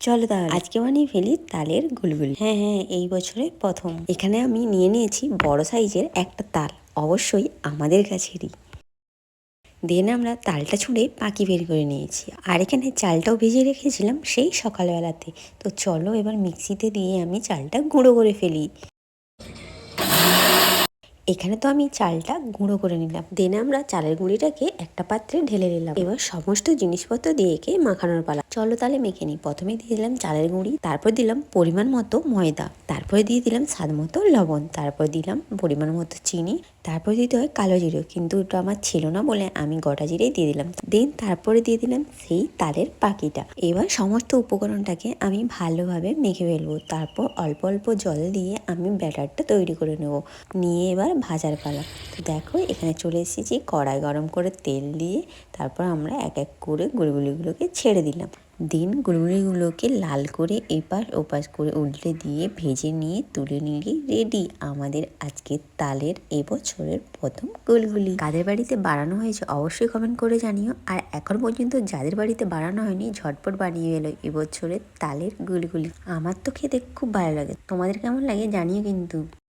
চলো তাহলে আজকে বানিয়ে ফেলি তালের গুলগুলি। হ্যাঁ হ্যাঁ, এই বছরে প্রথম। এখানে আমি নিয়ে নিয়েছি বড় সাইজের একটা তাল, অবশ্যই আমাদের কাছেরই। দেন আমরা তালটা ছুঁড়ে পাকি বের করে নিয়েছি, আর এখানে চালটাও ভেজে রেখেছিলাম সেই সকালবেলাতে। তো চলো এবার মিক্সিতে দিয়ে আমি চালটা গুঁড়ো করে ফেলি। এখানে তো আমি চালটা গুঁড়ো করে নিলাম। দেন আমরা চালের গুঁড়িটাকে একটা পাত্রে ঢেলে নিলাম। এবার সমস্ত জিনিসপত্র দিয়ে মাখানোর পালা। চলো তাহলে মেখে নিই। প্রথমে দিয়ে দিলাম চালের গুঁড়ি, তারপর দিলাম পরিমাণ মতো ময়দা, তারপরে দিয়ে দিলাম স্বাদ মতো লবণ, তারপর দিলাম পরিমাণ মতো চিনি, তারপর দিতে হয় কালো জিরে, কিন্তু ওটা আমার ছিল না বলে আমি গোটা জিরেই দিয়ে দিলাম। দেন তারপরে দিয়ে দিলাম সেই তালের পাকিটা। এবার সমস্ত উপকরণটাকে আমি ভালোভাবে মেখে ফেলবো। তারপর অল্প অল্প জল দিয়ে আমি ব্যাটারটা তৈরি করে নেব। নিয়ে এবার ভাজার পালা। তো দেখো এখানে চলে এসেছি, কড়াই গরম করে তেল দিয়ে তারপর আমরা এক এক করে গুলগুলিগুলোকে ছেড়ে দিলাম। দিন গুলগুলিগুলোকে লাল করে এপাশ ওপাশ করে উল্টে দিয়ে ভেজে নিয়ে তুলে নিলেই রেডি আমাদের আজকের তালের এবছরের প্রথম গুলগুলি। কাদের বাড়িতে বানানো হয়েছে অবশ্যই কমেন্ট করে জানিও। আর এখন পর্যন্ত যাদের বাড়িতে বানানো হয়নি ঝটপট বানিয়ে এলো এবছরের তালের গুলগুলি। আমার তো খেতে খুব ভালো লাগে, তোমাদের কেমন লাগে জানিও কিন্তু।